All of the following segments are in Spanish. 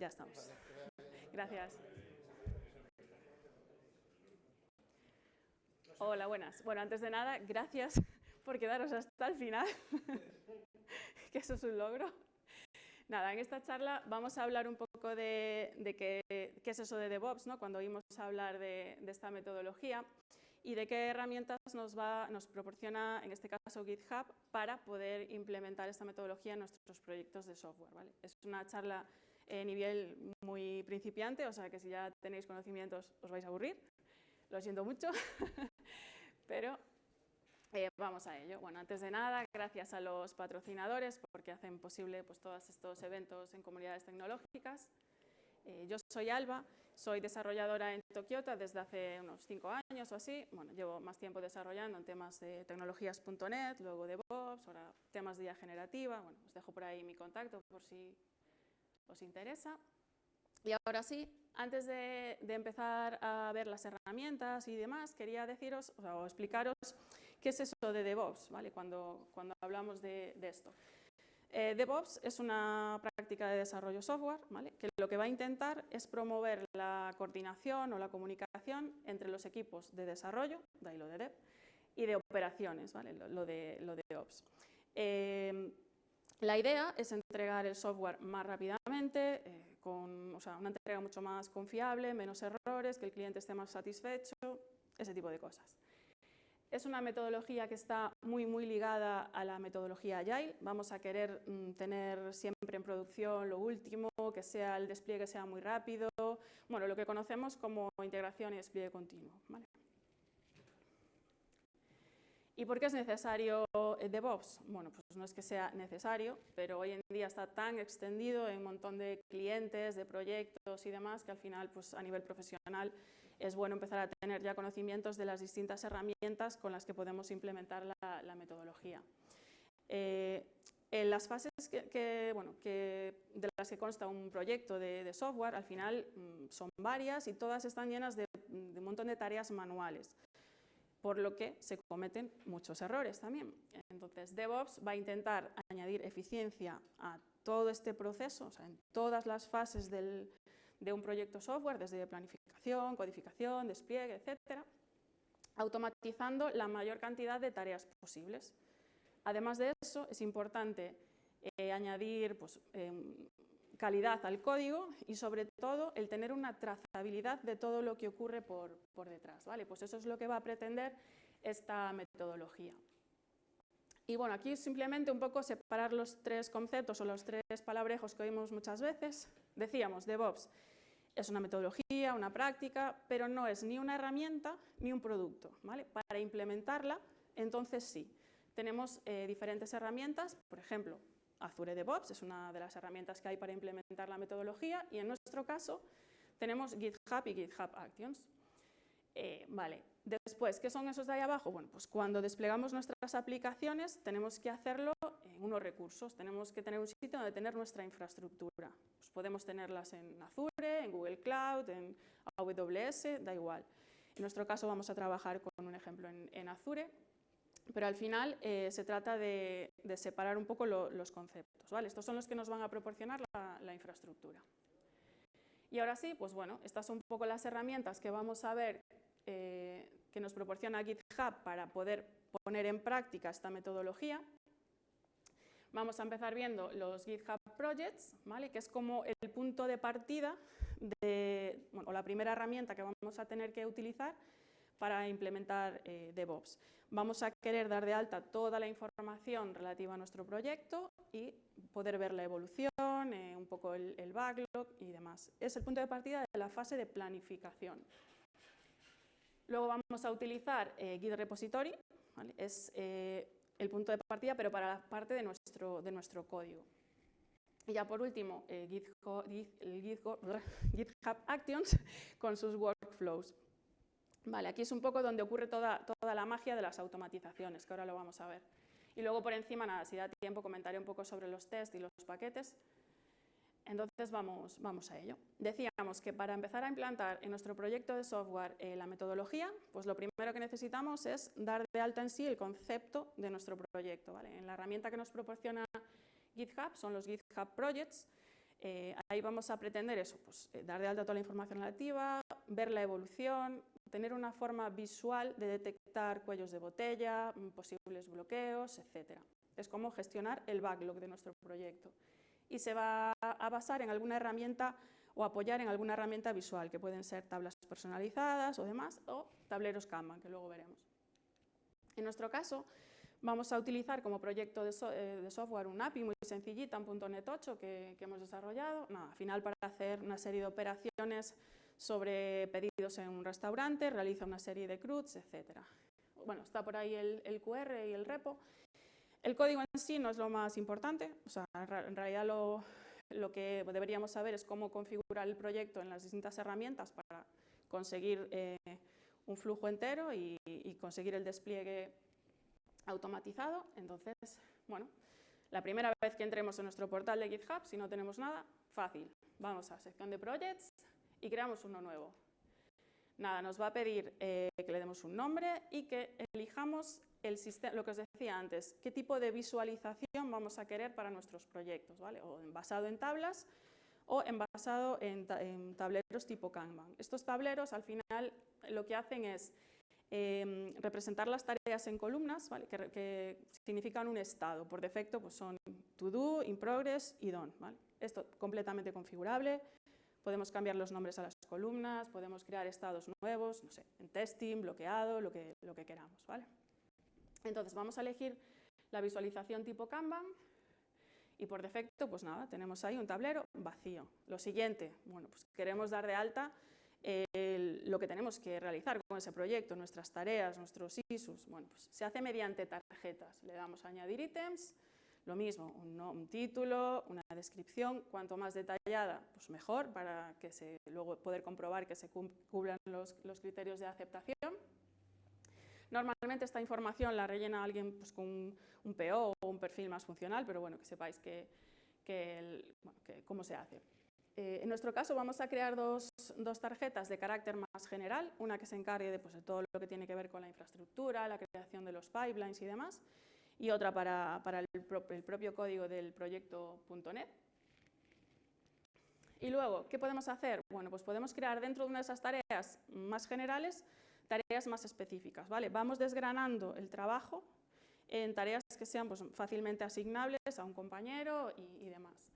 ya estamos. Gracias. Hola, buenas. Bueno, antes de nada, gracias por quedaros hasta el final, que eso es un logro. Nada, en esta charla vamos a hablar un poco de qué es eso de DevOps, ¿no? Cuando oímos hablar de esta metodología y de qué herramientas nos proporciona, en este caso, GitHub, para poder implementar esta metodología en nuestros proyectos de software, ¿vale? Es una charla nivel muy principiante, o sea que si ya tenéis conocimientos os vais a aburrir, lo siento mucho, pero vamos a ello. Bueno, antes de nada, gracias a los patrocinadores porque hacen posible pues, todos estos eventos en comunidades tecnológicas. Yo soy Alba, soy desarrolladora en Tokiota desde hace unos 5 años o así. Bueno, llevo más tiempo desarrollando en temas de tecnologías.net, luego DevOps, ahora temas de IA generativa. Bueno, os dejo por ahí mi contacto por si os interesa. Y ahora sí, antes de empezar a ver las herramientas y demás, quería deciros o explicaros qué es eso de DevOps, ¿vale? Cuando hablamos de esto. DevOps es una práctica de desarrollo software, ¿vale? Que lo que va a intentar es promover la coordinación o la comunicación entre los equipos de desarrollo, de ahí lo de Dev, y de operaciones, ¿vale? Lo de Ops. La idea es entregar el software más rápidamente, con una entrega mucho más confiable, menos errores, que el cliente esté más satisfecho, ese tipo de cosas. Es una metodología que está muy ligada a la metodología Agile. Vamos a querer tener siempre en producción lo último, que el despliegue sea muy rápido, bueno, lo que conocemos como integración y despliegue continuo, ¿vale? ¿Y por qué es necesario DevOps? Bueno, pues no es que sea necesario, pero hoy en día está tan extendido en un montón de clientes, de proyectos y demás, que al final, pues a nivel profesional, es bueno empezar a tener ya conocimientos de las distintas herramientas con las que podemos implementar la metodología. En las fases de las que consta un proyecto de software, al final son varias y todas están llenas de un montón de tareas manuales, por lo que se cometen muchos errores también. Entonces, DevOps va a intentar añadir eficiencia a todo este proceso, o sea, en todas las fases de un proyecto software, desde planificación, codificación, despliegue, etcétera, automatizando la mayor cantidad de tareas posibles. Además de eso, es importante añadir calidad al código y, sobre todo, el tener una trazabilidad de todo lo que ocurre por detrás, ¿vale? Pues eso es lo que va a pretender esta metodología. Y bueno, aquí simplemente un poco separar los tres conceptos o los tres palabrejos que oímos muchas veces. Decíamos, DevOps es una metodología, una práctica, pero no es ni una herramienta ni un producto, ¿vale? Para implementarla, entonces sí. Tenemos diferentes herramientas, por ejemplo, Azure DevOps es una de las herramientas que hay para implementar la metodología y en nuestro caso tenemos GitHub y GitHub Actions. Vale. Después, ¿qué son esos de ahí abajo? Bueno, pues cuando desplegamos nuestras aplicaciones tenemos que hacerlo en unos recursos, tenemos que tener un sitio donde tener nuestra infraestructura. Pues podemos tenerlas en Azure, en Google Cloud, en AWS, da igual. En nuestro caso vamos a trabajar con un ejemplo en Azure. Pero al final se trata de separar un poco los conceptos, ¿vale? Estos son los que nos van a proporcionar la infraestructura. Y ahora sí, pues bueno, estas son un poco las herramientas que vamos a ver que nos proporciona GitHub para poder poner en práctica esta metodología. Vamos a empezar viendo los GitHub Projects, ¿vale? Que es como el punto de partida o la primera herramienta que vamos a tener que utilizar para implementar DevOps. Vamos a querer dar de alta toda la información relativa a nuestro proyecto y poder ver la evolución, un poco el backlog y demás. Es el punto de partida de la fase de planificación. Luego vamos a utilizar Git Repository, ¿vale? Es el punto de partida, pero para la parte de nuestro código. Y ya por último, GitHub Actions con sus workflows. Vale, aquí es un poco donde ocurre toda la magia de las automatizaciones, que ahora lo vamos a ver. Y luego por encima, nada, si da tiempo, comentaré un poco sobre los tests y los paquetes. Entonces vamos a ello. Decíamos que para empezar a implantar en nuestro proyecto de software la metodología, pues lo primero que necesitamos es dar de alta en sí el concepto de nuestro proyecto, ¿vale? En la herramienta que nos proporciona GitHub son los GitHub Projects. Ahí vamos a pretender eso, pues, dar de alta toda la información relativa, ver la evolución, tener una forma visual de detectar cuellos de botella, posibles bloqueos, etc. Es como gestionar el backlog de nuestro proyecto. Y se va a basar en alguna herramienta o apoyar en alguna herramienta visual, que pueden ser tablas personalizadas o demás, o tableros Kanban, que luego veremos. En nuestro caso, vamos a utilizar como proyecto de software un API muy sencillita, en .NET 8 que hemos desarrollado. Al final, para hacer una serie de operaciones sobre pedidos en un restaurante, realiza una serie de CRUDs, etc. Bueno, está por ahí el QR y el repo. El código en sí no es lo más importante, o sea, en realidad lo que deberíamos saber es cómo configurar el proyecto en las distintas herramientas para conseguir un flujo entero y conseguir el despliegue automatizado. Entonces, bueno, la primera vez que entremos en nuestro portal de GitHub, si no tenemos nada, fácil. Vamos a sección de projects y creamos uno nuevo. Nada, nos va a pedir que le demos un nombre y que elijamos el sistema, lo que os decía antes, qué tipo de visualización vamos a querer para nuestros proyectos, ¿vale? O basado en tablas o basado en tableros tipo Kanban. Estos tableros, al final, lo que hacen es representar las tareas en columnas, ¿vale? que significan un estado. Por defecto pues son to do, in progress y done, ¿vale? Esto completamente configurable. Podemos cambiar los nombres a las columnas, podemos crear estados nuevos, no sé, en testing, bloqueado, lo que queramos, ¿vale? Entonces vamos a elegir la visualización tipo Kanban y por defecto, pues nada, tenemos ahí un tablero vacío. Lo siguiente, bueno, pues queremos dar de alta lo que tenemos que realizar con ese proyecto, nuestras tareas, nuestros issues. Bueno, pues se hace mediante tarjetas. Le damos a añadir ítems, lo mismo, un título, una descripción, cuanto más detallada, pues mejor, para que luego poder comprobar que se cumplan los criterios de aceptación. Normalmente esta información la rellena alguien pues, con un PO o un perfil más funcional, pero bueno, que sepáis cómo se hace. En nuestro caso vamos a crear dos tarjetas de carácter más general, una que se encargue de todo lo que tiene que ver con la infraestructura, la creación de los pipelines y demás, y otra para el propio código del proyecto .NET. Y luego, ¿qué podemos hacer? Bueno, pues podemos crear dentro de una de esas tareas más generales, tareas más específicas, ¿vale? Vamos desgranando el trabajo en tareas que sean pues, fácilmente asignables a un compañero y demás.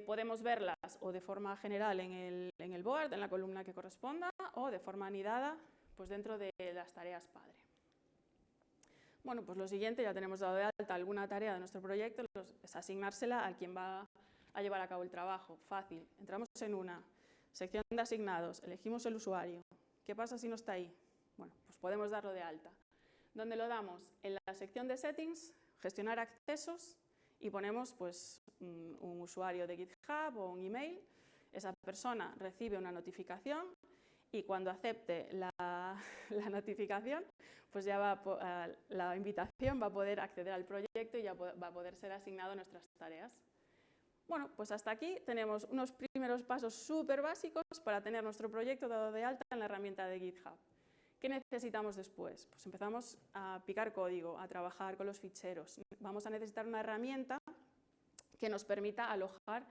Podemos verlas o de forma general en el board, en la columna que corresponda, o de forma anidada pues dentro de las tareas padre. Bueno, pues lo siguiente, ya tenemos dado de alta alguna tarea de nuestro proyecto, es asignársela a quien va a llevar a cabo el trabajo. Fácil, entramos en una sección de asignados, elegimos el usuario. ¿Qué pasa si no está ahí? Bueno, pues podemos darlo de alta. ¿Dónde lo damos? En la sección de settings, gestionar accesos, y ponemos pues, un usuario de GitHub o un email. Esa persona recibe una notificación y cuando acepte la notificación, pues ya la invitación va a poder acceder al proyecto y ya va a poder ser asignado a nuestras tareas. Bueno, pues hasta aquí tenemos unos primeros pasos súper básicos para tener nuestro proyecto dado de alta en la herramienta de GitHub. ¿Qué necesitamos después? Pues empezamos a picar código, a trabajar con los ficheros. Vamos a necesitar una herramienta que nos permita alojar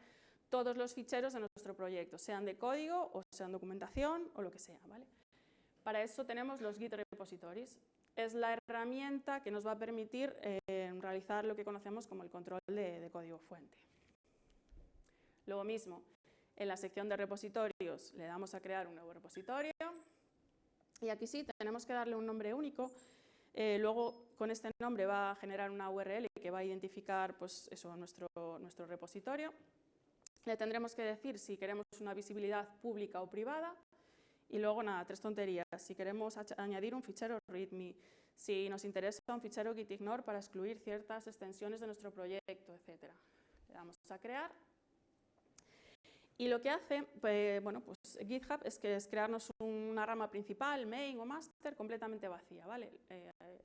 todos los ficheros de nuestro proyecto, sean de código o sean documentación o lo que sea, ¿vale? Para eso tenemos los Git Repositories. Es la herramienta que nos va a permitir realizar lo que conocemos como el control de código fuente. Luego mismo, en la sección de repositorios le damos a crear un nuevo repositorio. Y aquí sí, tenemos que darle un nombre único. Luego, con este nombre va a generar una URL que va a identificar pues, eso, nuestro repositorio. Le tendremos que decir si queremos una visibilidad pública o privada. Y luego, nada, 3 tonterías. Si queremos añadir un fichero README, si nos interesa un fichero gitignore para excluir ciertas extensiones de nuestro proyecto, etc. Le damos a crear. Y lo que hace, pues, bueno, pues GitHub es crearnos una rama principal, main o master, completamente vacía, ¿vale?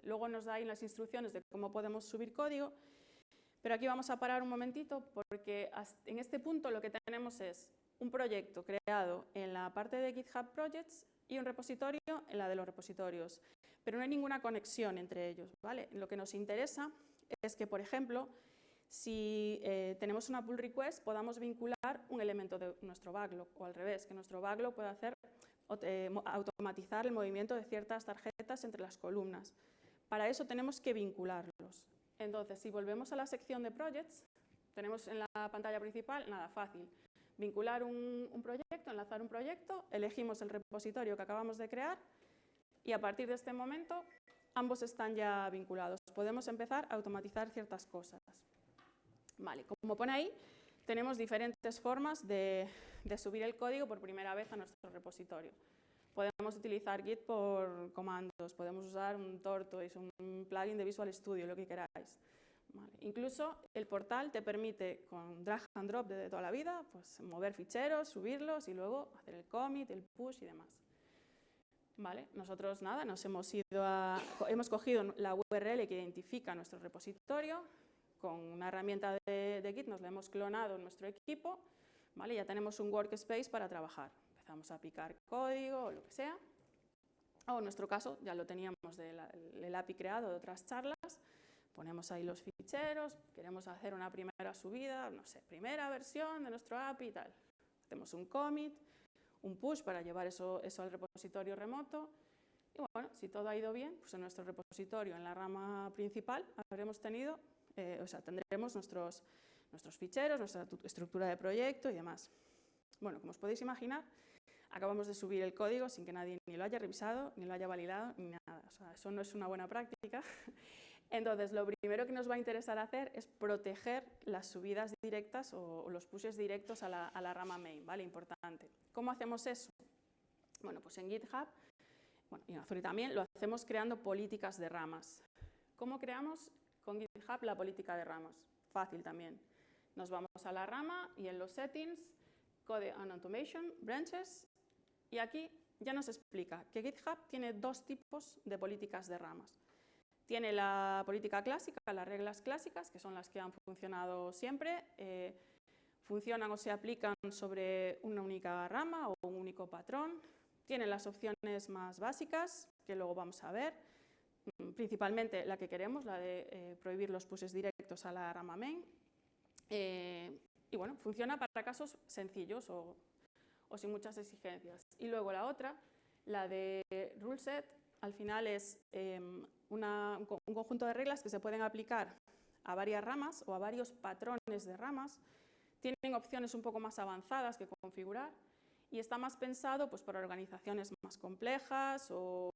Luego nos da ahí las instrucciones de cómo podemos subir código, pero aquí vamos a parar un momentito porque en este punto lo que tenemos es un proyecto creado en la parte de GitHub Projects y un repositorio en la de los repositorios, pero no hay ninguna conexión entre ellos, ¿vale? Lo que nos interesa es que, por ejemplo, si tenemos una pull request, podamos vincular un elemento de nuestro backlog, o al revés, que nuestro backlog pueda automatizar el movimiento de ciertas tarjetas entre las columnas. Para eso tenemos que vincularlos. Entonces, si volvemos a la sección de Projects, tenemos en la pantalla principal, nada, fácil. Vincular un proyecto, enlazar un proyecto, elegimos el repositorio que acabamos de crear y a partir de este momento ambos están ya vinculados. Podemos empezar a automatizar ciertas cosas. Vale, como pone ahí, tenemos diferentes formas de subir el código por primera vez a nuestro repositorio. Podemos utilizar Git por comandos, podemos usar un Tortoise, un plugin de Visual Studio, lo que queráis. Vale. Incluso el portal te permite, con drag and drop de toda la vida, pues mover ficheros, subirlos y luego hacer el commit, el push y demás. Vale. Nosotros nada, hemos cogido la URL que identifica nuestro repositorio, con una herramienta de Git nos la hemos clonado en nuestro equipo, ¿vale? Ya tenemos un workspace para trabajar. Empezamos a picar código o lo que sea. O en nuestro caso ya lo teníamos del API creado de otras charlas. Ponemos ahí los ficheros, queremos hacer una primera subida, no sé, primera versión de nuestro API y tal. Hacemos un commit, un push para llevar eso al repositorio remoto. Y bueno, si todo ha ido bien, pues en nuestro repositorio, en la rama principal, tendremos nuestros ficheros, nuestra estructura de proyecto y demás. Bueno, como os podéis imaginar, acabamos de subir el código sin que nadie ni lo haya revisado, ni lo haya validado, ni nada. O sea, eso no es una buena práctica. Entonces, lo primero que nos va a interesar hacer es proteger las subidas directas o los pushes directos a la rama main, ¿vale? Importante. ¿Cómo hacemos eso? Bueno, pues en GitHub, y en Azure también, lo hacemos creando políticas de ramas. ¿Cómo creamos con GitHub la política de ramas? Fácil también. Nos vamos a la rama y en los settings, Code and Automation, Branches, y aquí ya nos explica que GitHub tiene dos tipos de políticas de ramas. Tiene la política clásica, las reglas clásicas, que son las que han funcionado siempre, funcionan o se aplican sobre una única rama o un único patrón. Tiene las opciones más básicas, que luego vamos a ver, principalmente la que queremos, la de prohibir los pushes directos a la rama main. Y bueno, funciona para casos sencillos o sin muchas exigencias. Y luego la otra, la de rule set, al final es un conjunto de reglas que se pueden aplicar a varias ramas o a varios patrones de ramas. Tienen opciones un poco más avanzadas que configurar y está más pensado pues, para organizaciones más complejas o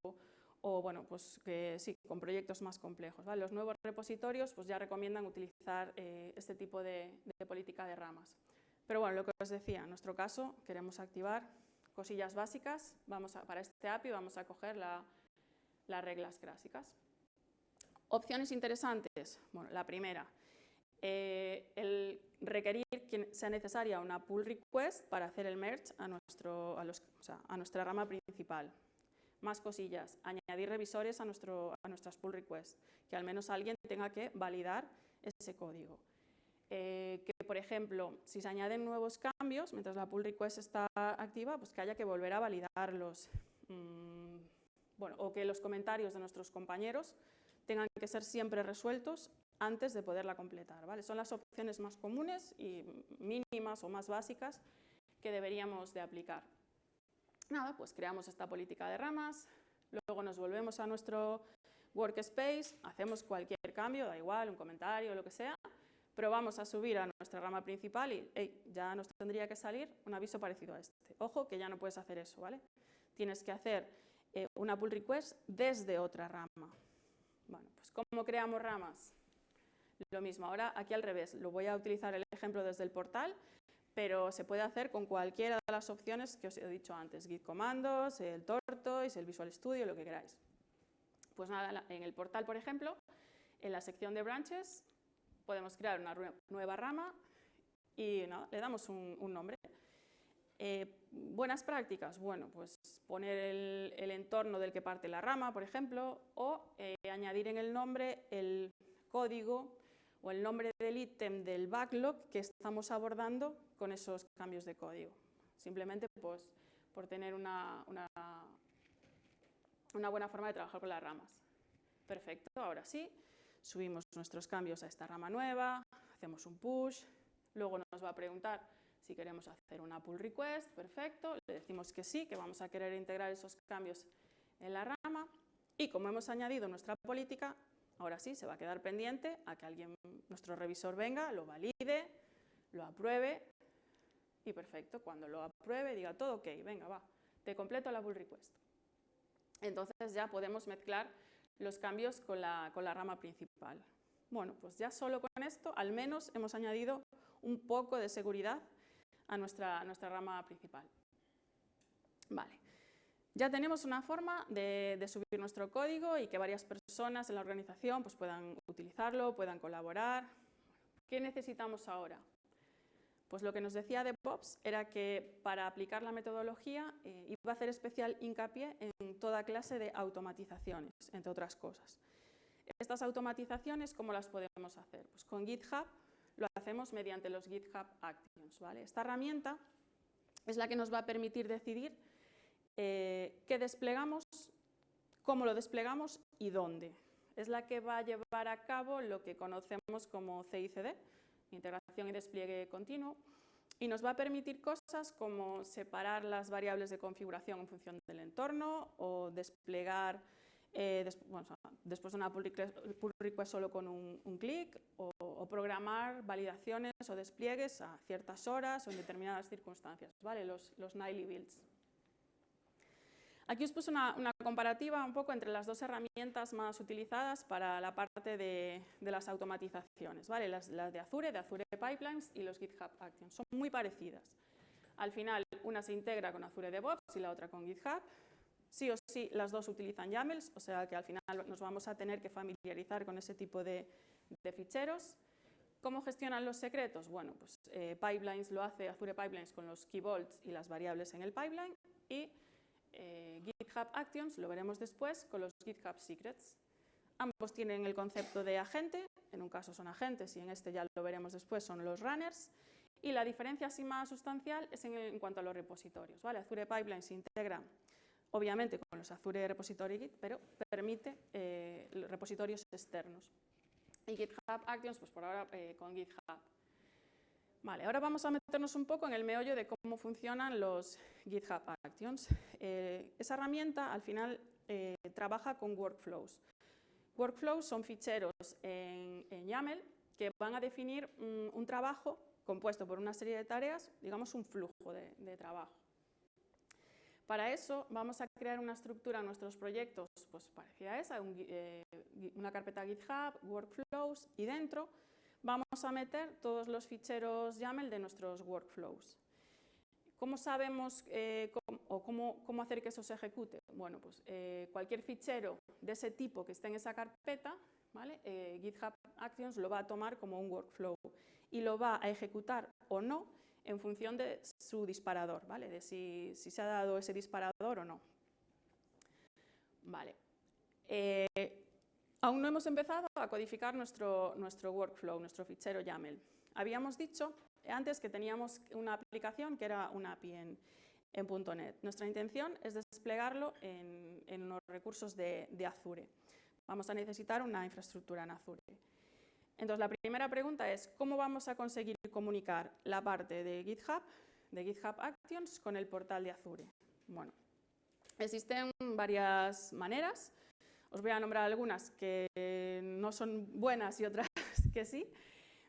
bueno, pues que sí, con proyectos más complejos, ¿vale? Los nuevos repositorios pues ya recomiendan utilizar este tipo de política de ramas. Pero bueno, lo que os decía, en nuestro caso queremos activar cosillas básicas, para este API vamos a coger las reglas clásicas. Opciones interesantes, bueno, la primera, el requerir que sea necesaria una pull request para hacer el merge a nuestra rama principal. Más cosillas, añadir revisores a nuestras pull requests, que al menos alguien tenga que validar ese código. Que, por ejemplo, si se añaden nuevos cambios, mientras la pull request está activa, pues que haya que volver a validarlos. Bueno, o que los comentarios de nuestros compañeros tengan que ser siempre resueltos antes de poderla completar, ¿vale? Son las opciones más comunes y mínimas o más básicas que deberíamos de aplicar. Nada, pues creamos esta política de ramas, luego nos volvemos a nuestro workspace, hacemos cualquier cambio, da igual, un comentario, lo que sea, pero vamos a subir a nuestra rama principal y ya nos tendría que salir un aviso parecido a este. Ojo que ya no puedes hacer eso, ¿vale? Tienes que hacer una pull request desde otra rama. Bueno, pues ¿cómo creamos ramas? Lo mismo, ahora aquí al revés, lo voy a utilizar el ejemplo desde el portal, pero se puede hacer con cualquiera de las opciones que os he dicho antes, Git comandos, el Tortoise, el Visual Studio, lo que queráis. Pues nada, en el portal, por ejemplo, en la sección de branches, podemos crear una nueva rama y nada, le damos un nombre. Buenas prácticas, bueno, pues poner el entorno del que parte la rama, por ejemplo, o añadir en el nombre el código o el nombre del ítem del backlog que estamos abordando con esos cambios de código. Simplemente pues, por tener una buena forma de trabajar con las ramas. Perfecto, ahora sí, subimos nuestros cambios a esta rama nueva, hacemos un push, luego nos va a preguntar si queremos hacer una pull request, perfecto, le decimos que sí, que vamos a querer integrar esos cambios en la rama, y como hemos añadido nuestra política, ahora sí, se va a quedar pendiente a que nuestro revisor venga, lo valide, lo apruebe, y perfecto, cuando lo apruebe diga todo ok, venga, va, te completo la pull request. Entonces ya podemos mezclar los cambios con la rama principal. Bueno, pues ya solo con esto, al menos hemos añadido un poco de seguridad a nuestra rama principal. Vale, ya tenemos una forma de subir nuestro código y que varias personas en la organización pues, puedan utilizarlo, puedan colaborar. ¿Qué necesitamos ahora? Pues lo que nos decía DevOps era que para aplicar la metodología iba a hacer especial hincapié en toda clase de automatizaciones, entre otras cosas. Estas automatizaciones, ¿cómo las podemos hacer? Pues con GitHub lo hacemos mediante los GitHub Actions, ¿vale? Esta herramienta es la que nos va a permitir decidir qué desplegamos, cómo lo desplegamos y dónde. Es la que va a llevar a cabo lo que conocemos como CI/CD, integración y despliegue continuo, y nos va a permitir cosas como separar las variables de configuración en función del entorno o desplegar después de una pull request solo con un clic o programar validaciones o despliegues a ciertas horas o en determinadas circunstancias, ¿vale? Los nightly builds. Aquí os puse una comparativa un poco entre las dos herramientas más utilizadas para la parte de las automatizaciones, ¿vale? Las de Azure Pipelines y los GitHub Actions. Son muy parecidas. Al final, una se integra con Azure DevOps y la otra con GitHub. Sí o sí, las dos utilizan YAMLs, o sea que al final nos vamos a tener que familiarizar con ese tipo de ficheros. ¿Cómo gestionan los secretos? Bueno, pues Pipelines lo hace Azure Pipelines con los key vaults y las variables en el pipeline y GitHub Actions, lo veremos después, con los GitHub Secrets. Ambos tienen el concepto de agente, en un caso son agentes y en este ya lo veremos después, son los runners. Y la diferencia así más sustancial es en cuanto a los repositorios, ¿vale? Azure Pipeline se integra obviamente con los Azure Repository Git, pero permite repositorios externos. Y GitHub Actions, pues por ahora con GitHub. Vale, ahora vamos a meternos un poco en el meollo de cómo funcionan los GitHub Actions. Esa herramienta al final trabaja con workflows. Workflows son ficheros en YAML que van a definir un trabajo compuesto por una serie de tareas, digamos un flujo de trabajo. Para eso vamos a crear una estructura en nuestros proyectos pues parecida a esa, una carpeta GitHub, workflows, y dentro vamos a meter todos los ficheros YAML de nuestros workflows. ¿Cómo sabemos cómo hacer que eso se ejecute? Bueno, pues cualquier fichero de ese tipo que esté en esa carpeta, ¿vale? GitHub Actions lo va a tomar como un workflow y lo va a ejecutar o no en función de su disparador, ¿vale? De si se ha dado ese disparador o no. Vale. Aún no hemos empezado a codificar nuestro workflow, nuestro fichero YAML. Habíamos dicho antes que teníamos una aplicación que era una API en .NET. Nuestra intención es desplegarlo en unos recursos de Azure. Vamos a necesitar una infraestructura en Azure. Entonces, la primera pregunta es, ¿cómo vamos a conseguir comunicar la parte de GitHub Actions, con el portal de Azure? Bueno, existen varias maneras. Os voy a nombrar algunas que no son buenas y otras que sí.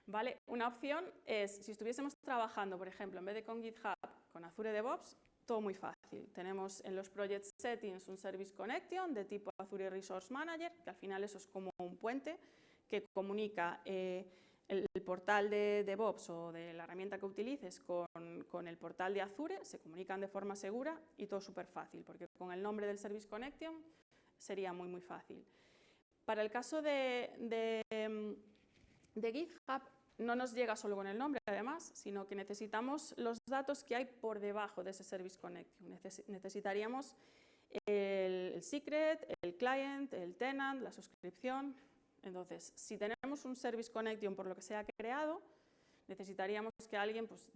¿Vale? Una opción es, si estuviésemos trabajando, por ejemplo, en vez de con GitHub, con Azure DevOps, todo muy fácil. Tenemos en los Project Settings un Service Connection de tipo Azure Resource Manager, que al final eso es como un puente que comunica el portal de DevOps o de la herramienta que utilices con el portal de Azure, se comunican de forma segura y todo súper fácil, porque con el nombre del Service Connection sería muy, muy fácil. Para el caso de GitHub, no nos llega solo con el nombre, además, sino que necesitamos los datos que hay por debajo de ese Service Connection. Necesitaríamos el secret, el client, el tenant, la suscripción. Entonces, si tenemos un Service Connection por lo que sea creado, necesitaríamos que alguien pues,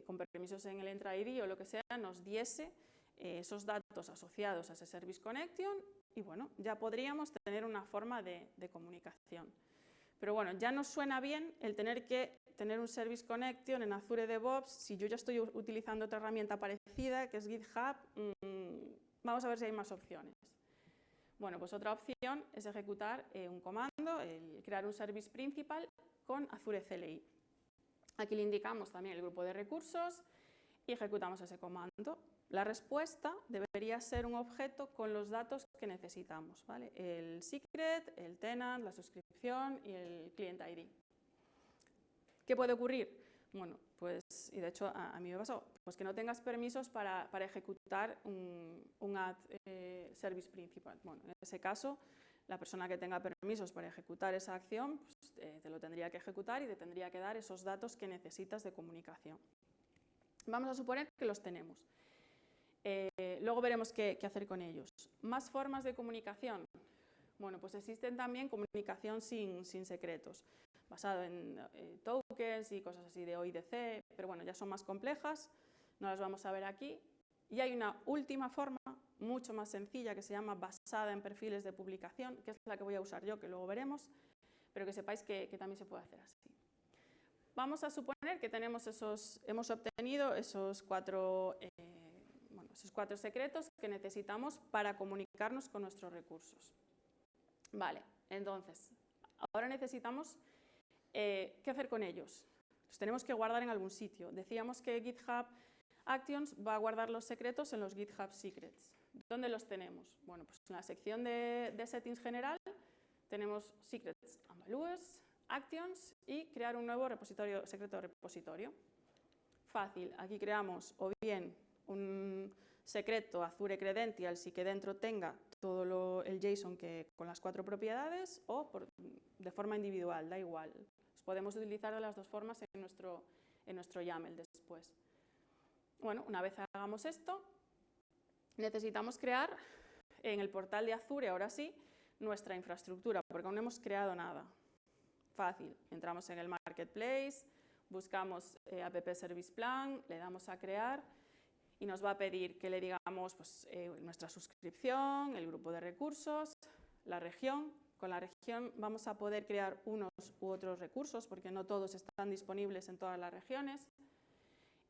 con permisos en el Entra ID o lo que sea nos diese esos datos asociados a ese Service Connection y bueno, ya podríamos tener una forma de comunicación. Pero bueno, ya nos suena bien el tener que tener un Service Connection en Azure DevOps. Si yo ya estoy utilizando otra herramienta parecida, que es GitHub, vamos a ver si hay más opciones. Bueno, pues otra opción es ejecutar un comando, crear un service principal con Azure CLI. Aquí le indicamos también el grupo de recursos y ejecutamos ese comando. La respuesta debería ser un objeto con los datos que necesitamos, ¿vale? El secret, el tenant, la suscripción y el client ID. ¿Qué puede ocurrir? Bueno, pues, y de hecho a mí me pasó, pues que no tengas permisos para ejecutar un add service principal. Bueno, en ese caso, la persona que tenga permisos para ejecutar esa acción, pues, te lo tendría que ejecutar y te tendría que dar esos datos que necesitas de comunicación. Vamos a suponer que los tenemos. Luego veremos qué hacer con ellos. Más formas de comunicación. Bueno, pues existen también comunicación sin secretos, basado en tokens y cosas así de OIDC, pero bueno, ya son más complejas, no las vamos a ver aquí. Y hay una última forma, mucho más sencilla, que se llama basada en perfiles de publicación, que es la que voy a usar yo, que luego veremos, pero que sepáis que también se puede hacer así. Vamos a suponer que hemos obtenido esos cuatro secretos que necesitamos para comunicarnos con nuestros recursos. Vale, entonces, ahora necesitamos ¿qué hacer con ellos? Los tenemos que guardar en algún sitio. Decíamos que GitHub Actions va a guardar los secretos en los GitHub Secrets. ¿Dónde los tenemos? Bueno, pues en la sección de Settings general tenemos Secrets and Values, Actions y crear un nuevo secreto repositorio. Fácil, aquí creamos o bien un secreto Azure Credentials y que dentro tenga todo el JSON con las 4 propiedades o de forma individual, da igual. Los podemos utilizar de las dos formas en nuestro YAML después. Bueno, una vez hagamos esto, necesitamos crear en el portal de Azure, ahora sí, nuestra infraestructura, porque aún no hemos creado nada. Fácil, entramos en el Marketplace, buscamos App Service Plan, le damos a crear y nos va a pedir que le digamos pues, nuestra suscripción, el grupo de recursos, la región. Con la región vamos a poder crear unos u otros recursos porque no todos están disponibles en todas las regiones.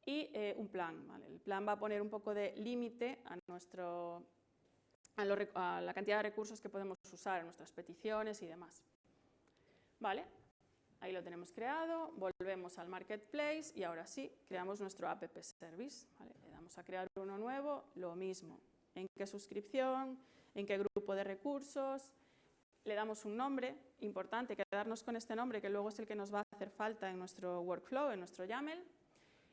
Y un plan, ¿vale? El plan va a poner un poco de límite a la cantidad de recursos que podemos usar en nuestras peticiones y demás. ¿Vale? Ahí lo tenemos creado, volvemos al Marketplace y ahora sí, creamos nuestro App Service. ¿Vale? Le damos a crear uno nuevo, lo mismo. ¿En qué suscripción? ¿En qué grupo de recursos? Le damos un nombre, importante quedarnos con este nombre que luego es el que nos va a hacer falta en nuestro workflow, en nuestro YAML.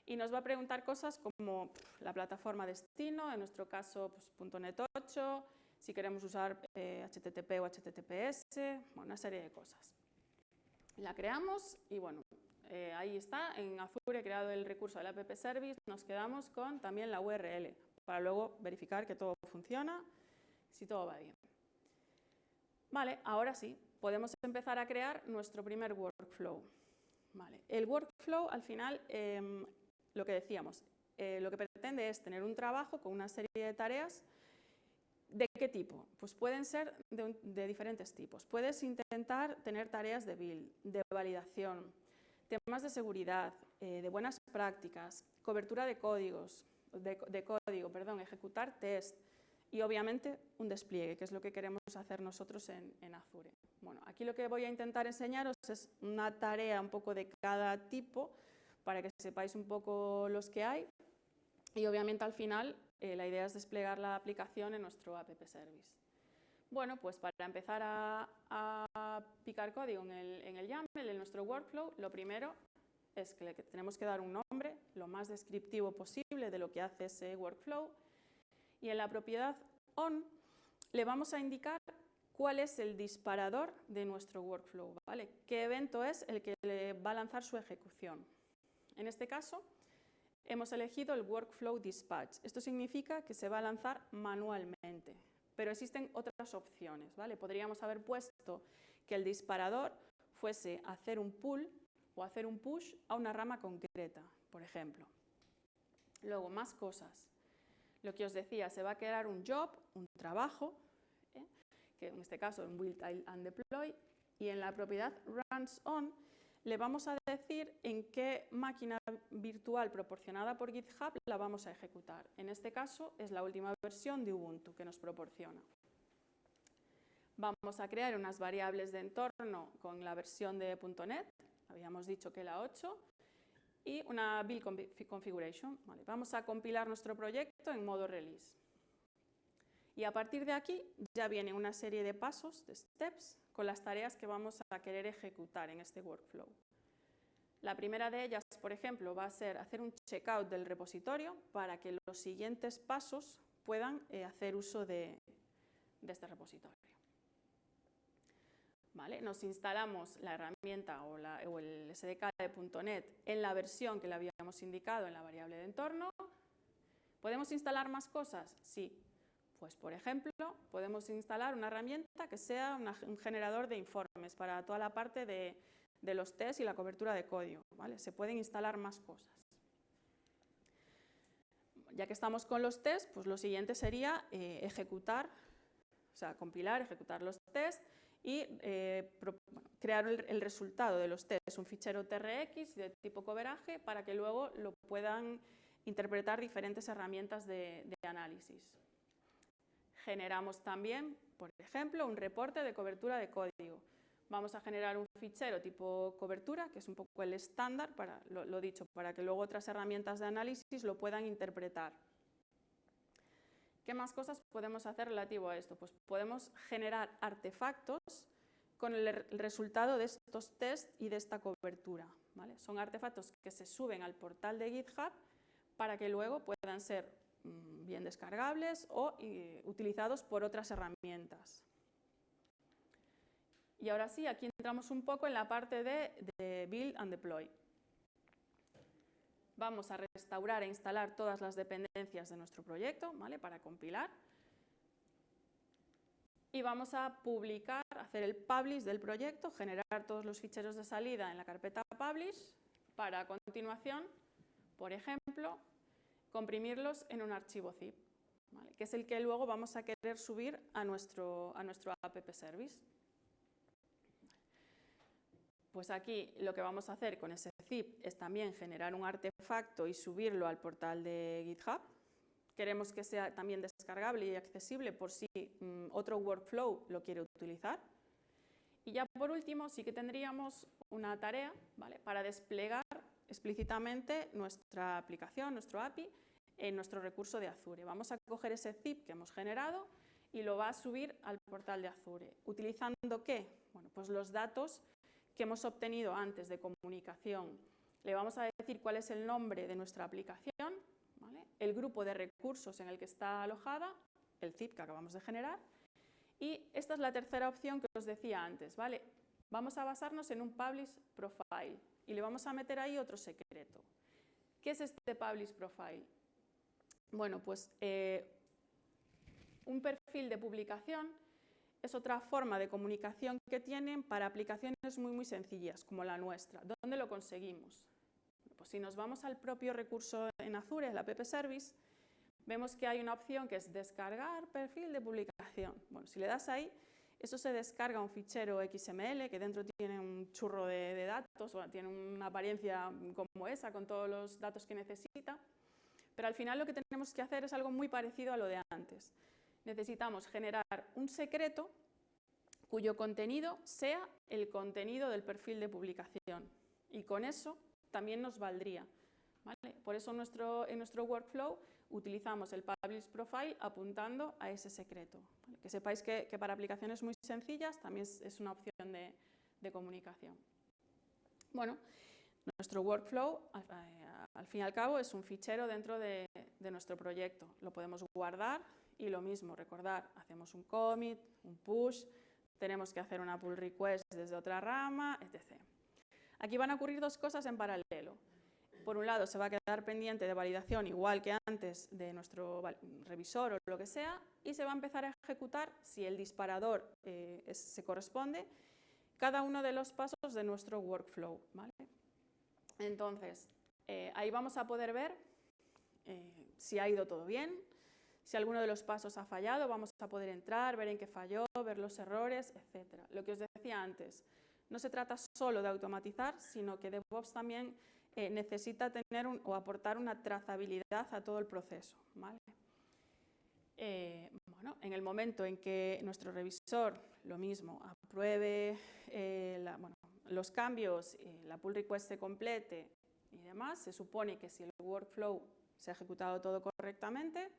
Y nos va a preguntar cosas como la plataforma destino, en nuestro caso pues, .NET 8, si queremos usar HTTP o HTTPS, bueno, una serie de cosas. La creamos y bueno, ahí está, en Azure creado el recurso del App Service, nos quedamos con también la URL para luego verificar que todo funciona, si todo va bien. Vale, ahora sí, podemos empezar a crear nuestro primer workflow. Vale. El workflow al final, lo que decíamos, lo que pretende es tener un trabajo con una serie de tareas. ¿De qué tipo? Pues pueden ser de diferentes tipos. Puedes intentar tener tareas de build, de validación, temas de seguridad, de buenas prácticas, cobertura de código, ejecutar test y obviamente un despliegue, que es lo que queremos hacer nosotros en Azure. Bueno, aquí lo que voy a intentar enseñaros es una tarea un poco de cada tipo para que sepáis un poco los que hay y obviamente al final la idea es desplegar la aplicación en nuestro App Service. Bueno, pues para empezar a picar código en el YAML, en nuestro workflow, lo primero es que tenemos que dar un nombre lo más descriptivo posible de lo que hace ese workflow y en la propiedad on le vamos a indicar cuál es el disparador de nuestro workflow, ¿vale? ¿Qué evento es el que le va a lanzar su ejecución? En este caso, hemos elegido el Workflow Dispatch. Esto significa que se va a lanzar manualmente, pero existen otras opciones, ¿vale? Podríamos haber puesto que el disparador fuese hacer un pull o hacer un push a una rama concreta, por ejemplo. Luego, más cosas. Lo que os decía, se va a crear un job, un trabajo, que en este caso en Build and Deploy, Y en la propiedad runs-on le vamos a decir en qué máquina virtual proporcionada por GitHub la vamos a ejecutar. En este caso es la última versión de Ubuntu que nos proporciona. Vamos a crear unas variables de entorno con la versión de .NET, habíamos dicho que la 8, y una build configuration. Vale, vamos a compilar nuestro proyecto en modo release. Y a partir de aquí ya viene una serie de pasos, de steps, con las tareas que vamos a querer ejecutar en este workflow. La primera de ellas, por ejemplo, va a ser hacer un checkout del repositorio para que los siguientes pasos puedan hacer uso de este repositorio. ¿Vale? Nos instalamos la herramienta o el SDK de .NET en la versión que le habíamos indicado en la variable de entorno. ¿Podemos instalar más cosas? Sí. Pues, por ejemplo, podemos instalar una herramienta que sea un generador de informes para toda la parte de los tests y la cobertura de código, ¿vale? Se pueden instalar más cosas. Ya que estamos con los tests, pues lo siguiente sería compilar, ejecutar los tests y crear el resultado de los tests, un fichero TRX de tipo coveraje para que luego lo puedan interpretar diferentes herramientas de análisis. Generamos también, por ejemplo, un reporte de cobertura de código. Vamos a generar un fichero tipo cobertura, que es un poco el estándar, lo dicho, para que luego otras herramientas de análisis lo puedan interpretar. ¿Qué más cosas podemos hacer relativo a esto? Pues podemos generar artefactos con el resultado de estos tests y de esta cobertura, ¿vale? Son artefactos que se suben al portal de GitHub para que luego puedan ser bien descargables o utilizados por otras herramientas. Y ahora sí, aquí entramos un poco en la parte de Build and Deploy. Vamos a restaurar e instalar todas las dependencias de nuestro proyecto, ¿vale? Para compilar. Y vamos a publicar, hacer el publish del proyecto, generar todos los ficheros de salida en la carpeta publish, para a continuación, por ejemplo, comprimirlos en un archivo zip, ¿vale? Que es el que luego vamos a querer subir a nuestro app service. Pues aquí lo que vamos a hacer con ese zip es también generar un artefacto y subirlo al portal de GitHub. Queremos que sea también descargable y accesible por si otro workflow lo quiere utilizar. Y ya por último sí que tendríamos una tarea, ¿vale? Para desplegar explícitamente nuestra aplicación, nuestro API, en nuestro recurso de Azure. Vamos a coger ese zip que hemos generado y lo va a subir al portal de Azure. ¿Utilizando qué? Bueno, pues los datos que hemos obtenido antes de comunicación. Le vamos a decir cuál es el nombre de nuestra aplicación, ¿vale? El grupo de recursos en el que está alojada, el zip que acabamos de generar. Y esta es la tercera opción que os decía antes, ¿vale? Vamos a basarnos en un publish profile y le vamos a meter ahí otro secreto. ¿Qué es este publish profile? Bueno, pues un perfil de publicación es otra forma de comunicación que tienen para aplicaciones muy sencillas, como la nuestra. ¿Dónde lo conseguimos? Pues si nos vamos al propio recurso en Azure, la app service, vemos que hay una opción que es descargar perfil de publicación. Bueno, si le das ahí, eso se descarga un fichero XML que dentro tiene un churro de datos, bueno, tiene una apariencia como esa, con todos los datos que necesita. Pero al final lo que tenemos que hacer es algo muy parecido a lo de antes. Necesitamos generar un secreto cuyo contenido sea el contenido del perfil de publicación. Y con eso también nos valdría, ¿vale? Por eso en nuestro workflow utilizamos el publish profile apuntando a ese secreto, ¿vale? Que sepáis que para aplicaciones muy sencillas también es una opción de comunicación. Bueno, nuestro workflow, al fin y al cabo, es un fichero dentro de nuestro proyecto. Lo podemos guardar y lo mismo, recordar, hacemos un commit, un push, tenemos que hacer una pull request desde otra rama, etc. Aquí van a ocurrir dos cosas en paralelo. Por un lado, se va a quedar pendiente de validación, igual que antes de nuestro revisor o lo que sea, y se va a empezar a ejecutar, si el disparador se corresponde, cada uno de los pasos de nuestro workflow, ¿vale? Entonces, ahí vamos a poder ver si ha ido todo bien, Si alguno de los pasos ha fallado, vamos a poder entrar, ver en qué falló, ver los errores, etc. Lo que os decía antes, no se trata solo de automatizar, sino que DevOps también necesita tener o aportar una trazabilidad a todo el proceso, ¿vale? Bueno, en el momento en que nuestro revisor, lo mismo, apruebe los cambios, la pull request se complete y demás, se supone que si el workflow se ha ejecutado todo correctamente,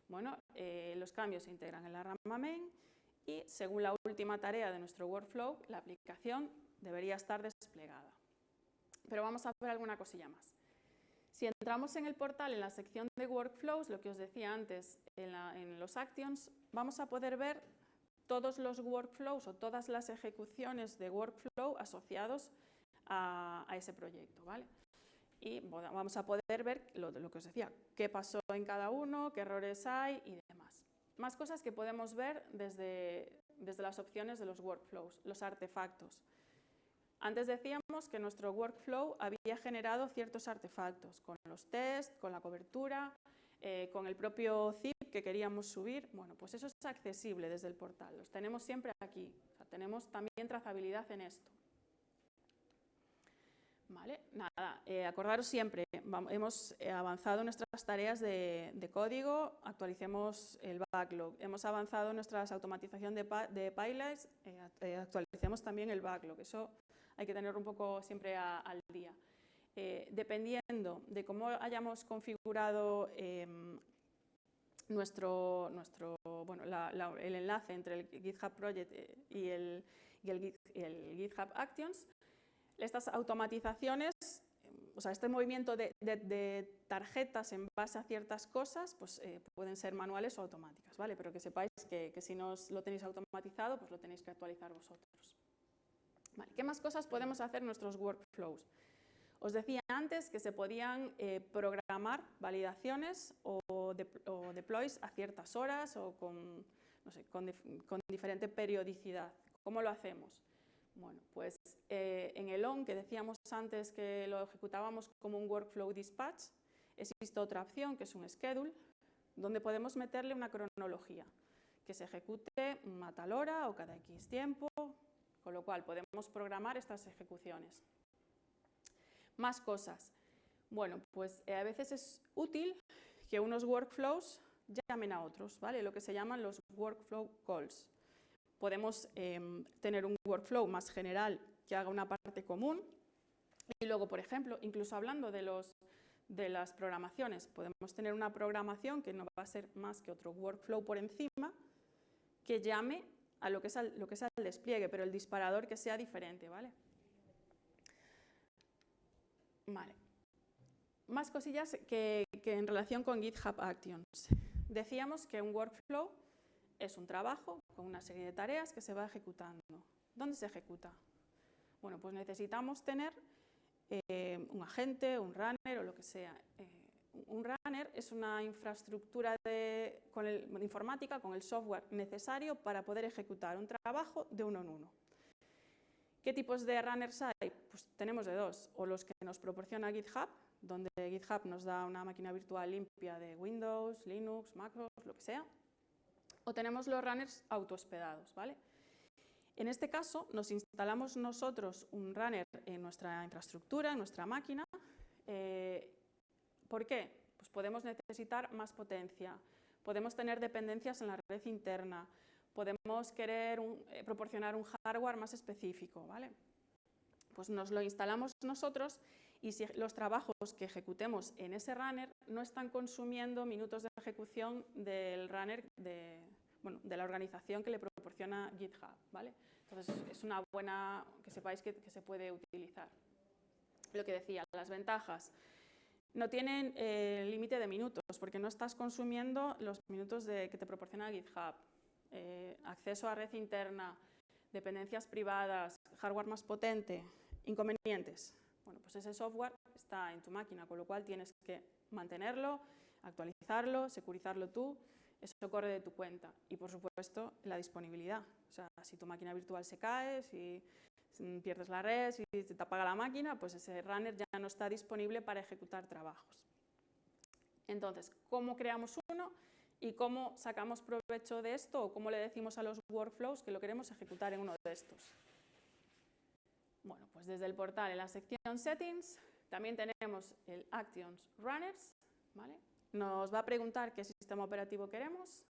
bueno, los cambios se integran en la rama main y según la última tarea de nuestro workflow, la aplicación debería estar desplegada. Pero vamos a ver alguna cosilla más. Si entramos en el portal, en la sección de workflows, lo que os decía antes, en los actions, vamos a poder ver todos los workflows o todas las ejecuciones de workflow asociados a ese proyecto, ¿vale? Y vamos a poder ver lo que os decía, qué pasó en cada uno, qué errores hay y demás. Más cosas que podemos ver desde las opciones de los workflows, los artefactos. Antes decíamos que nuestro workflow había generado ciertos artefactos, con los tests, con la cobertura, con el propio zip que queríamos subir. Bueno, pues eso es accesible desde el portal, los tenemos siempre aquí, o sea, tenemos también trazabilidad en esto. Vale, nada, acordaros siempre, hemos avanzado nuestras tareas de código, actualicemos el backlog, hemos avanzado nuestra automatización de pipelines, actualicemos también el backlog, eso hay que tener un poco siempre al día. Dependiendo de cómo hayamos configurado el enlace entre el GitHub Project y el GitHub Actions, estas automatizaciones, o sea, este movimiento de tarjetas en base a ciertas cosas, pues pueden ser manuales o automáticas, ¿vale? Pero que sepáis que si no lo tenéis automatizado, pues lo tenéis que actualizar vosotros. Vale, ¿qué más cosas podemos hacer en nuestros workflows? Os decía antes que se podían programar validaciones o deploys a ciertas horas o con diferente periodicidad. ¿Cómo lo hacemos? Bueno, pues en el on, que decíamos antes que lo ejecutábamos como un workflow dispatch, existe otra opción que es un schedule, donde podemos meterle una cronología, que se ejecute a tal hora o cada X tiempo, con lo cual podemos programar estas ejecuciones. Más cosas. Bueno, pues a veces es útil que unos workflows llamen a otros, ¿vale? Lo que se llaman los workflow calls. Podemos tener un workflow más general que haga una parte común y luego, por ejemplo, incluso hablando de las programaciones, podemos tener una programación que no va a ser más que otro workflow por encima que llame a lo que es el despliegue, pero el disparador que sea diferente, ¿vale? Vale. Más cosillas que en relación con GitHub Actions. Decíamos que un workflow es un trabajo con una serie de tareas que se va ejecutando. ¿Dónde se ejecuta? Bueno, pues necesitamos tener un agente, un runner o lo que sea. Un runner es una infraestructura de informática con el software necesario para poder ejecutar un trabajo de uno en uno. ¿Qué tipos de runners hay? Pues tenemos de dos, o los que nos proporciona GitHub, donde GitHub nos da una máquina virtual limpia de Windows, Linux, MacOS, lo que sea, o tenemos los runners autohospedados, ¿vale? En este caso, nos instalamos nosotros un runner en nuestra infraestructura, en nuestra máquina. ¿Por qué? Pues podemos necesitar más potencia, podemos tener dependencias en la red interna, podemos querer proporcionar un hardware más específico, ¿vale? Pues nos lo instalamos nosotros y si los trabajos que ejecutemos en ese runner no están consumiendo minutos de ejecución del runner de la organización que le proporciona GitHub, ¿vale? Entonces es una buena, que sepáis que se puede utilizar. Lo que decía, las ventajas. No tienen límite de minutos porque no estás consumiendo los minutos que te proporciona GitHub. Acceso a red interna, dependencias privadas, hardware más potente, inconvenientes. Bueno, pues ese software está en tu máquina, con lo cual tienes que mantenerlo, actualizarlo, securizarlo tú, eso corre de tu cuenta. Y por supuesto, la disponibilidad. O sea, si tu máquina virtual se cae, si pierdes la red, si te apaga la máquina, pues ese runner ya no está disponible para ejecutar trabajos. Entonces, ¿cómo creamos uno? ¿Y cómo sacamos provecho de esto o cómo le decimos a los workflows que lo queremos ejecutar en uno de estos? Bueno, pues desde el portal en la sección Settings también tenemos el Actions Runners, ¿vale? Nos va a preguntar qué sistema operativo queremos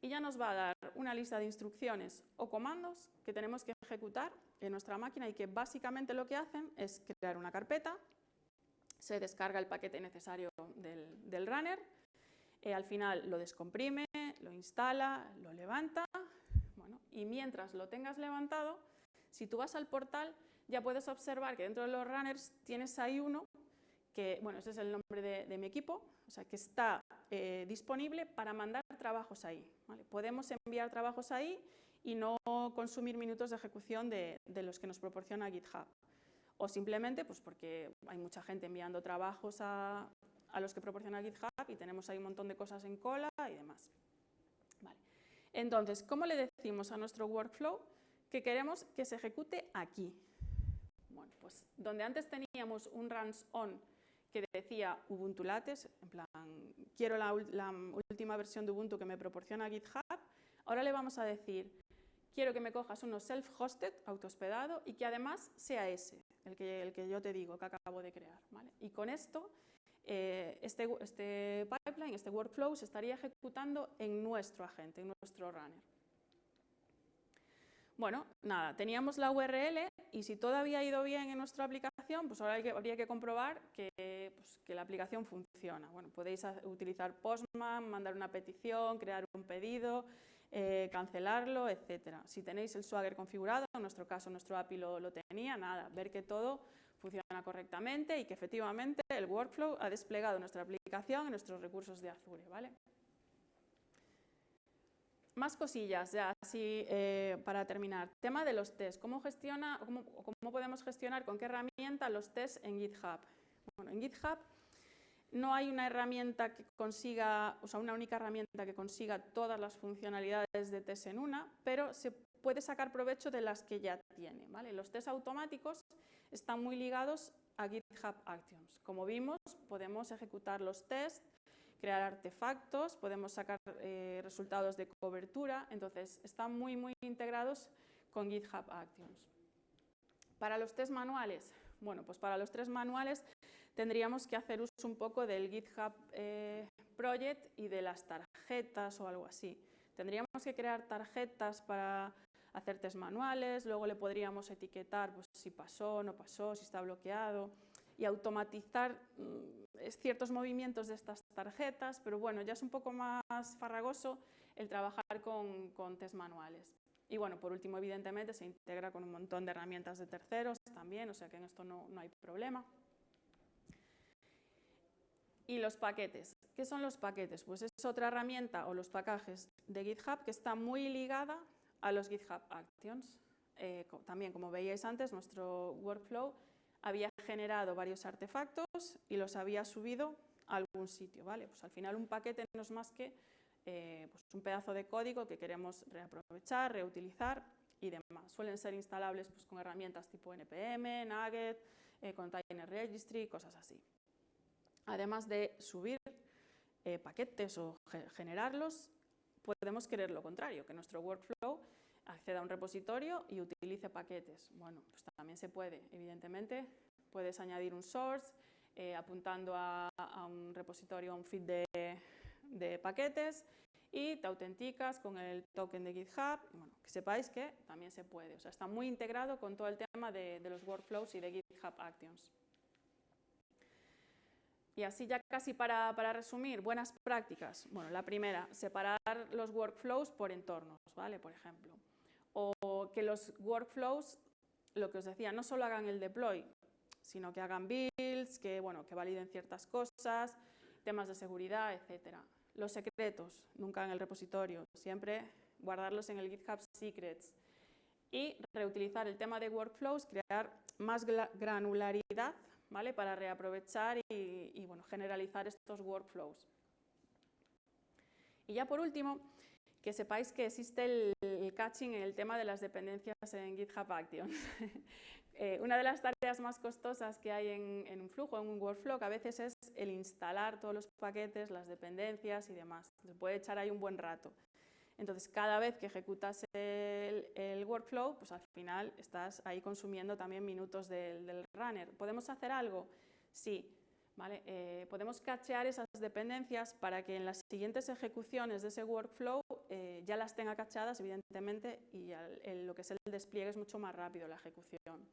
y ya nos va a dar una lista de instrucciones o comandos que tenemos que ejecutar en nuestra máquina y que básicamente lo que hacen es crear una carpeta, se descarga el paquete necesario del runner, al final lo descomprime, lo instala, lo levanta, bueno, y mientras lo tengas levantado, si tú vas al portal ya puedes observar que dentro de los runners tienes ahí uno que, bueno, ese es el nombre de mi equipo, o sea, que está disponible para mandar trabajos ahí, ¿vale? Podemos enviar trabajos ahí y no consumir minutos de ejecución de los que nos proporciona GitHub. O simplemente, pues porque hay mucha gente enviando trabajos a los que proporciona GitHub y tenemos ahí un montón de cosas en cola y demás. Vale. Entonces, ¿cómo le decimos a nuestro workflow que queremos que se ejecute aquí? Bueno, pues donde antes teníamos un runs on que decía Ubuntu Lattes, en plan, quiero la última versión de Ubuntu que me proporciona GitHub, ahora le vamos a decir, quiero que me cojas uno self-hosted, autohospedado, y que además sea ese, el que yo te digo, que acabo de crear, ¿vale? Y con esto, este pipeline, este workflow, se estaría ejecutando en nuestro agente, en nuestro runner. Bueno, nada, teníamos la URL y si todo había ido bien en nuestra aplicación, pues ahora habría que comprobar que la aplicación funciona. Bueno, podéis utilizar Postman, mandar una petición, crear un pedido, cancelarlo, etc. Si tenéis el Swagger configurado, en nuestro caso nuestro API lo tenía, nada, ver que todo funciona correctamente y que efectivamente el workflow ha desplegado nuestra aplicación en nuestros recursos de Azure, ¿vale? Más cosillas, ya así para terminar. Tema de los tests. ¿Cómo podemos gestionar, con qué herramienta los tests en GitHub? Bueno, en GitHub no hay una herramienta que consiga, o sea, una única herramienta que consiga todas las funcionalidades de test en una, pero se puede sacar provecho de las que ya tiene, ¿vale? Los tests automáticos están muy ligados a GitHub Actions. Como vimos, podemos ejecutar los tests, crear artefactos, podemos sacar resultados de cobertura, entonces están muy integrados con GitHub Actions. Para los test manuales, bueno, pues para los test manuales tendríamos que hacer uso un poco del GitHub Project y de las tarjetas o algo así. Tendríamos que crear tarjetas para hacer test manuales, luego le podríamos etiquetar pues, si pasó, no pasó, si está bloqueado, y automatizar ciertos movimientos de estas tarjetas, pero bueno, ya es un poco más farragoso el trabajar con test manuales. Y bueno, por último, evidentemente, se integra con un montón de herramientas de terceros también, o sea que en esto no hay problema. Y los paquetes. ¿Qué son los paquetes? Pues es otra herramienta, o los packages de GitHub, que está muy ligada a los GitHub Actions. También, como veíais antes, nuestro workflow había generado varios artefactos y los había subido a algún sitio, ¿vale? Pues al final un paquete no es más que pues un pedazo de código que queremos reaprovechar, reutilizar y demás. Suelen ser instalables pues, con herramientas tipo NPM, Nugget, Container Registry, cosas así. Además de subir paquetes o generarlos, podemos querer lo contrario, que nuestro workflow acceda a un repositorio y utilice paquetes. Bueno, pues también se puede, evidentemente. Puedes añadir un source apuntando a un repositorio, a un feed de paquetes y te autenticas con el token de GitHub. Bueno, que sepáis que también se puede. O sea, está muy integrado con todo el tema de los workflows y de GitHub Actions. Y así ya casi para resumir, buenas prácticas. Bueno, la primera, separar los workflows por entornos, ¿vale? Por ejemplo. O que los workflows, lo que os decía, no solo hagan el deploy, sino que hagan builds, que validen ciertas cosas, temas de seguridad, etc. Los secretos, nunca en el repositorio, siempre guardarlos en el GitHub Secrets. Y reutilizar el tema de workflows, crear más granularidad, ¿vale? Para reaprovechar y generalizar estos workflows. Y ya por último, que sepáis que existe el caching en el tema de las dependencias en GitHub Actions. Una de las tareas más costosas que hay en un flujo, en un workflow, que a veces es el instalar todos los paquetes, las dependencias y demás. Se puede echar ahí un buen rato. Entonces, cada vez que ejecutas el workflow, pues al final estás ahí consumiendo también minutos del runner. ¿Podemos hacer algo? Sí. ¿Vale? Podemos cachear esas dependencias para que en las siguientes ejecuciones de ese workflow ya las tenga cacheadas, evidentemente, y lo que es el despliegue es mucho más rápido, la ejecución.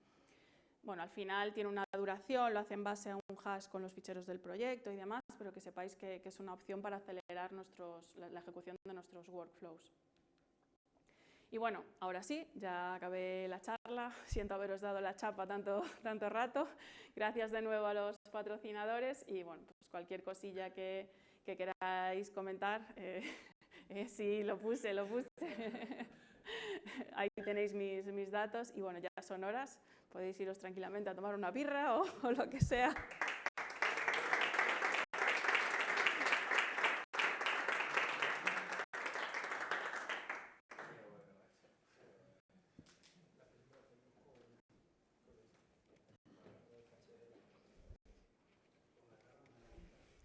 Bueno, al final tiene una duración, lo hace en base a un hash con los ficheros del proyecto y demás, pero que sepáis que es una opción para acelerar la ejecución de nuestros workflows. Y bueno, ahora sí, ya acabé la charla, siento haberos dado la chapa tanto rato. Gracias de nuevo a los patrocinadores y bueno, pues cualquier cosilla que queráis comentar, sí, lo puse. Ahí tenéis mis datos y bueno, ya son horas, podéis iros tranquilamente a tomar una birra o lo que sea.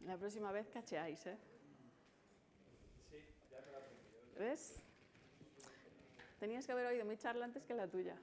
La próxima vez cacheáis, ¿eh? Sí, ya me lo he aprendido. ¿Ves? Tenías que haber oído mi charla antes que la tuya.